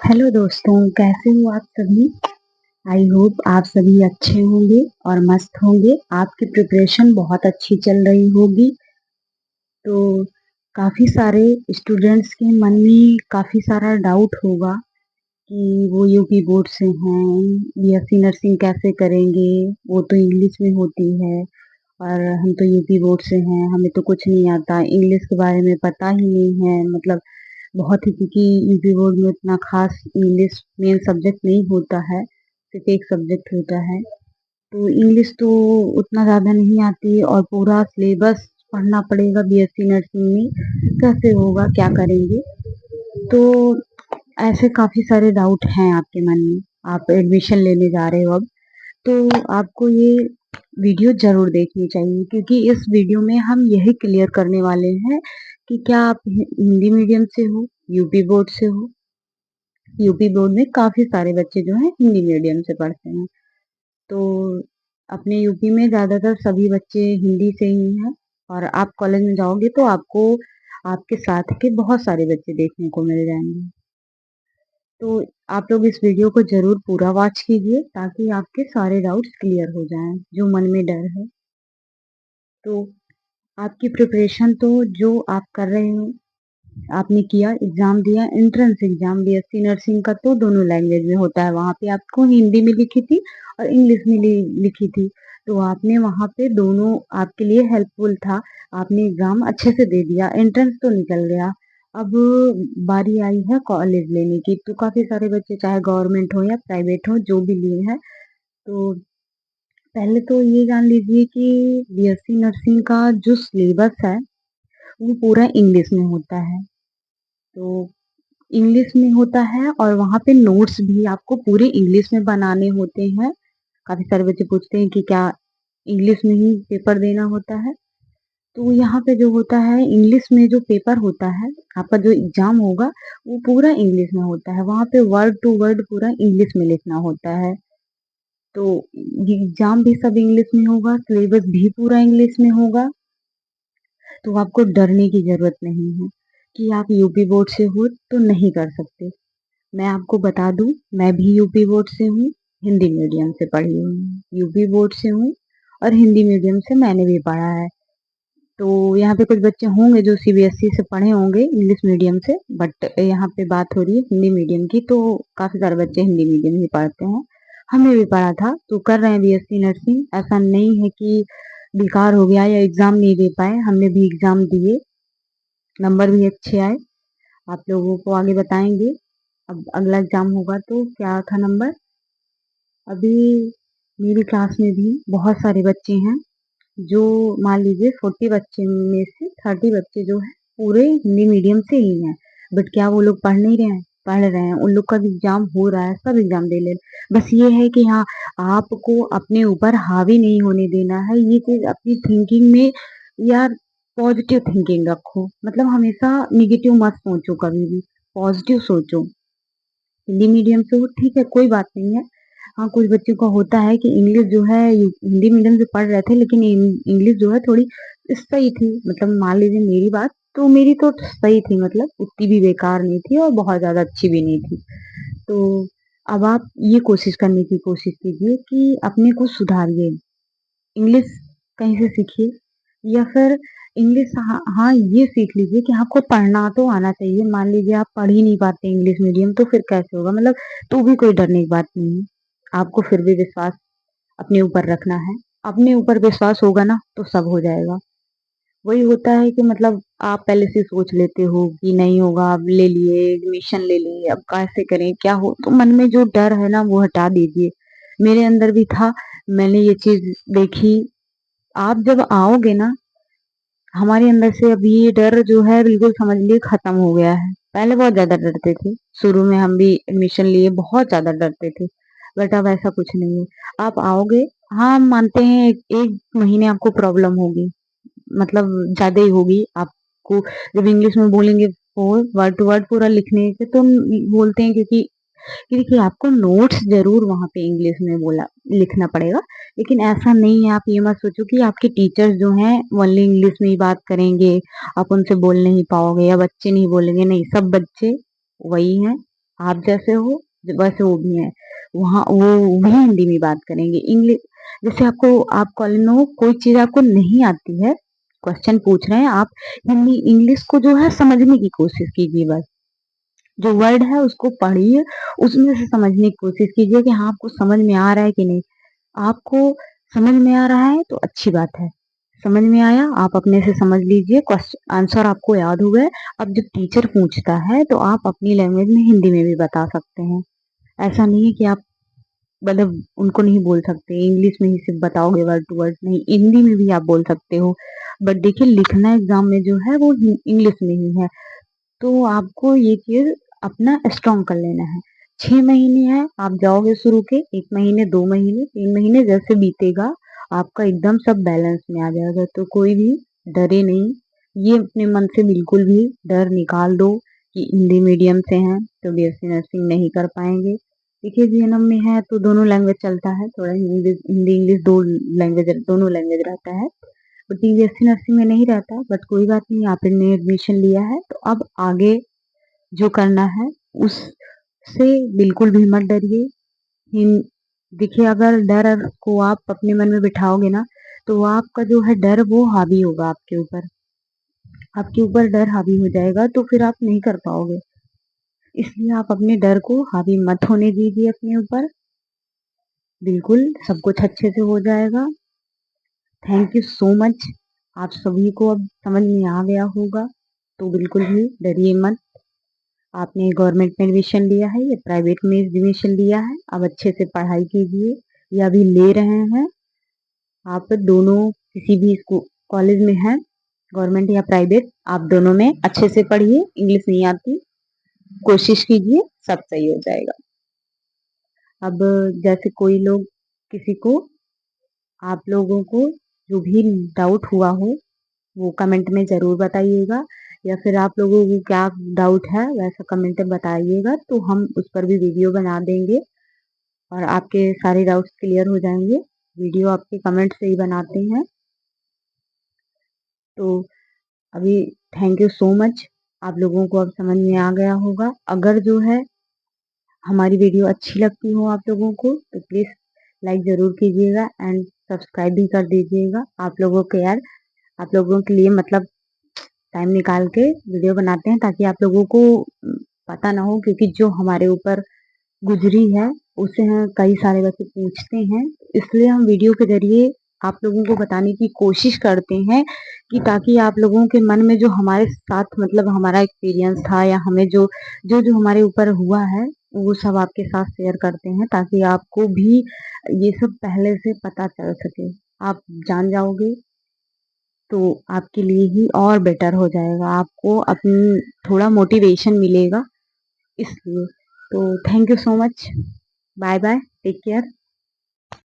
Hello दोस्तों, कैसे हो आप सभी। आई होप आप सभी अच्छे होंगे और मस्त होंगे। आपकी प्रिपरेशन बहुत अच्छी चल रही होगी। तो काफ़ी सारे स्टूडेंट्स के मन में काफ़ी सारा डाउट होगा कि वो यूपी बोर्ड से हैं, बीएससी नर्सिंग कैसे करेंगे, वो तो इंग्लिश में होती है और हम तो यूपी बोर्ड से हैं, हमें तो कुछ नहीं आता, इंग्लिश के बारे में पता ही नहीं है। मतलब बहुत ही, क्योंकि यूपी बोर्ड में इतना खास इंग्लिश मेन सब्जेक्ट नहीं होता है, सिर्फ एक सब्जेक्ट होता है। तो इंग्लिश तो उतना ज़्यादा नहीं आती और पूरा सिलेबस पढ़ना पड़ेगा बीएससी नर्सिंग में, कैसे होगा, क्या करेंगे। तो ऐसे काफ़ी सारे डाउट हैं आपके मन में। आप एडमिशन लेने जा रहे हो अब, तो आपको ये वीडियो ज़रूर देखनी चाहिए, क्योंकि इस वीडियो में हम यही क्लियर करने वाले हैं कि क्या आप हिंदी मीडियम से हो, यूपी बोर्ड से हो। यूपी बोर्ड में काफ़ी सारे बच्चे जो हैं हिंदी मीडियम से पढ़ते हैं। तो अपने यूपी में ज़्यादातर सभी बच्चे हिंदी से ही हैं और आप कॉलेज में जाओगे तो आपको आपके साथ के बहुत सारे बच्चे देखने को मिल जाएंगे। तो आप लोग इस वीडियो को ज़रूर पूरा वॉच कीजिए ताकि आपके सारे डाउट्स क्लियर हो जाएं, जो मन में डर है। तो आपकी प्रिपरेशन तो जो आप कर रहे हो, आपने किया, एग्ज़ाम दिया, एंट्रेंस एग्ज़ाम बीएससी नर्सिंग का तो दोनों लैंग्वेज में होता है। वहाँ पे आपको हिंदी में लिखी थी और इंग्लिश में लिखी थी। तो आपने वहाँ पे दोनों आपके लिए हेल्पफुल था। आपने एग्ज़ाम अच्छे से दे दिया, एंट्रेंस तो निकल गया। अब बारी आई है कॉलेज लेने की। तो काफ़ी सारे बच्चे, चाहे गवर्नमेंट हो या प्राइवेट हो, जो भी लिए हैं, तो पहले तो ये जान लीजिए कि बीएससी नर्सिंग का जो सिलेबस है वो पूरा इंग्लिश में होता है। तो इंग्लिश में होता है और वहाँ पे नोट्स भी आपको पूरे इंग्लिश में बनाने होते हैं। काफ़ी सारे बच्चे पूछते हैं कि क्या इंग्लिश में ही पेपर देना होता है। तो यहाँ पे जो होता है, इंग्लिश में जो पेपर होता है, आपका जो एग्ज़ाम होगा वो पूरा इंग्लिश में होता है। वहाँ पे वर्ड टू वर्ड पूरा इंग्लिश में लिखना होता है। तो एग्ज़ाम भी सब इंग्लिश में होगा, सिलेबस भी पूरा इंग्लिश में होगा। तो आपको डरने की ज़रूरत नहीं है कि आप यूपी बोर्ड से हो तो नहीं कर सकते। मैं आपको बता दूं, मैं भी यूपी बोर्ड से हूँ, हिंदी मीडियम से पढ़ी हूँ। यूपी बोर्ड से हूँ और हिंदी मीडियम से मैंने भी पढ़ा है। तो यहाँ पे कुछ बच्चे होंगे जो सीबीएसई से पढ़े होंगे इंग्लिश मीडियम से, बट यहाँ पे बात हो रही है हिंदी मीडियम की। तो काफ़ी सारे बच्चे हिंदी मीडियम ही पढ़ते हैं, हमने भी पढ़ा था, तो कर रहे हैं बीएससी नर्सिंग। ऐसा नहीं है कि बेकार हो गया या एग्ज़ाम नहीं दे पाए, हमने भी एग्ज़ाम दिए, नंबर भी अच्छे आए। आप लोगों को आगे बताएंगे, अब अगला एग्ज़ाम होगा तो क्या था नंबर। अभी मेरी क्लास में भी बहुत सारे बच्चे हैं, जो मान लीजिए 40 बच्चे में से 30 बच्चे जो है पूरे हिंदी मीडियम से ही हैं। बट क्या वो लोग पढ़ नहीं रहे हैं? पढ़ रहे हैं, उन लोग का भी एग्ज़ाम हो रहा है, सब एग्ज़ाम दे ले रहे। बस ये है कि हाँ, आपको अपने ऊपर हावी नहीं होने देना है। ये चीज़ अपनी थिंकिंग में, यार, पॉजिटिव थिंकिंग रखो। मतलब हमेशा नेगेटिव मत सोचो, कभी भी पॉजिटिव सोचो। हिंदी मीडियम से हो, ठीक है, कोई बात नहीं है। हाँ, कुछ बच्चों का होता है कि इंग्लिश जो है, हिंदी मीडियम से पढ़ रहे थे लेकिन इंग्लिश जो है थोड़ी सही थी। मतलब मान लीजिए मेरी बात, तो मेरी तो सही थी, मतलब उतनी भी बेकार नहीं थी और बहुत ज़्यादा अच्छी भी नहीं थी। तो अब आप ये कोशिश करने की कोशिश कीजिए कि अपने को सुधारिए, इंग्लिश कहीं से सीखिए, या फिर इंग्लिश, हाँ हाँ, ये सीख लीजिए कि आपको पढ़ना तो आना चाहिए। मान लीजिए आप पढ़ ही नहीं पाते इंग्लिश मीडियम, तो फिर कैसे होगा। मतलब तो भी कोई डरने की बात नहीं है, आपको फिर भी विश्वास अपने ऊपर रखना है। अपने ऊपर विश्वास होगा ना तो सब हो जाएगा। वही होता है कि मतलब आप पहले से सोच लेते हो कि नहीं होगा, अब ले लिए, एडमिशन ले लिए, अब कैसे करें, क्या हो, तो मन में जो डर है ना वो हटा दीजिए। मेरे अंदर भी था, मैंने ये चीज देखी। आप जब आओगे ना, हमारे अंदर से अभी ये डर जो है बिल्कुल समझ लिए खत्म हो गया है। पहले बहुत ज्यादा डरते थे, शुरू में हम भी एडमिशन लिए बहुत ज्यादा डरते थे, बट अब ऐसा कुछ नहीं है। आप आओगे, हाँ हम मानते हैं एक महीने आपको प्रॉब्लम होगी, मतलब ज्यादा ही होगी आपको। जब इंग्लिश में बोलेंगे वर्ड टू वर्ड पूरा लिखने से, तो हम बोलते हैं क्योंकि कि देखिए आपको नोट्स ज़रूर वहाँ पे इंग्लिश में बोला लिखना पड़ेगा, लेकिन ऐसा नहीं है। आप ये मत सोचो कि आपके टीचर्स जो हैं ओनली इंग्लिश में ही बात करेंगे, आप उनसे बोल नहीं पाओगे या बच्चे नहीं बोलेंगे। नहीं, सब बच्चे वही हैं, आप जैसे हो वैसे वो भी हैं, वहाँ वो भी हिंदी में बात करेंगे। इंग्लिश जैसे आपको आप कॉलेज में हो, कोई चीज़ आपको नहीं आती है, क्वेश्चन पूछ रहे हैं आप, हिंदी इंग्लिश को जो है समझने की कोशिश कीजिए बस। जो वर्ड है उसको पढ़िए, उसमें से समझने की कोशिश कीजिए कि हाँ आपको समझ में आ रहा है कि नहीं। आपको समझ में आ रहा है तो अच्छी बात है। समझ में आया आप अपने से समझ लीजिए, क्वेश्चन आंसर आपको याद हो गए। अब जब टीचर पूछता है तो आप अपनी लैंग्वेज में हिंदी में भी बता सकते हैं। ऐसा नहीं है कि आप मतलब उनको नहीं बोल सकते, इंग्लिश में ही सिर्फ बताओगे वर्ड टू वर्ड, नहीं हिंदी में भी आप बोल सकते हो। बट देखिए लिखना एग्जाम में जो है वो इंग्लिश में ही है। तो आपको ये चीज अपना स्ट्रॉन्ग कर लेना है। 6 महीने हैं, आप जाओगे शुरू के 1 महीने 2 महीने 3 महीने जैसे बीतेगा आपका एकदम सब बैलेंस में आ जाएगा। तो कोई भी डरे नहीं, ये अपने मन से बिल्कुल भी डर निकाल दो कि हिंदी मीडियम से हैं तो बीएससी नर्सिंग नहीं कर पाएंगे। देखिए जीएनएम में है तो दोनों लैंग्वेज चलता है, थोड़ा हिंदी इंग्लिश दो लैंग्वेज दोनों लैंग्वेज रहता है। बट बीएससी नर्सिंग में नहीं रहता, बट कोई बात नहीं, आपने एडमिशन लिया है तो अब आगे जो करना है उससे बिल्कुल भी मत डरिए। देखिए अगर डर को आप अपने मन में बिठाओगे ना तो आपका जो है डर वो हावी होगा आपके ऊपर डर हावी हो जाएगा तो फिर आप नहीं कर पाओगे। इसलिए आप अपने डर को हावी मत होने दीजिए अपने ऊपर। बिल्कुल सब कुछ अच्छे से हो जाएगा। Thank you so much. आप सभी को अब समझ में आ गया होगा तो बिल्कुल भी डरिए मत। आपने गवर्नमेंट में एडमिशन लिया है या प्राइवेट में एडमिशन लिया है, अब अच्छे से पढ़ाई कीजिए या अभी ले रहे हैं। आप दोनों किसी भी स्कूल कॉलेज में हैं, गवर्नमेंट या प्राइवेट, आप दोनों में अच्छे से पढ़िए। इंग्लिश नहीं आती, कोशिश कीजिए, सब सही हो जाएगा। अब जैसे कोई लोग किसी को आप लोगों को जो भी डाउट हुआ हो वो कमेंट में ज़रूर बताइएगा, या फिर आप लोगों को क्या डाउट है वैसा कमेंट में बताइएगा तो हम उस पर भी वीडियो बना देंगे और आपके सारे डाउट्स क्लियर हो जाएंगे। वीडियो आपके कमेंट से ही बनाते हैं। तो अभी थैंक यू सो मच। आप लोगों को अब समझ में आ गया होगा। अगर जो है हमारी वीडियो अच्छी लगती हो आप लोगों को तो प्लीज़ लाइक ज़रूर कीजिएगा एंड सब्सक्राइब भी कर दीजिएगा। आप लोगों के यार आप लोगों के लिए मतलब टाइम निकाल के वीडियो बनाते हैं ताकि आप लोगों को पता ना हो, क्योंकि जो हमारे ऊपर गुजरी है उसे हम कई सारे बच्चे पूछते हैं। इसलिए हम वीडियो के जरिए आप लोगों को बताने की कोशिश करते हैं कि ताकि आप लोगों के मन में जो हमारे साथ मतलब हमारा एक्सपीरियंस था या हमें जो जो जो हमारे ऊपर हुआ है वो सब आपके साथ शेयर करते हैं ताकि आपको भी ये सब पहले से पता चल सके। आप जान जाओगे तो आपके लिए ही और बेटर हो जाएगा, आपको अपनी थोड़ा मोटिवेशन मिलेगा इसलिए। तो thank you so much. Bye bye, take care.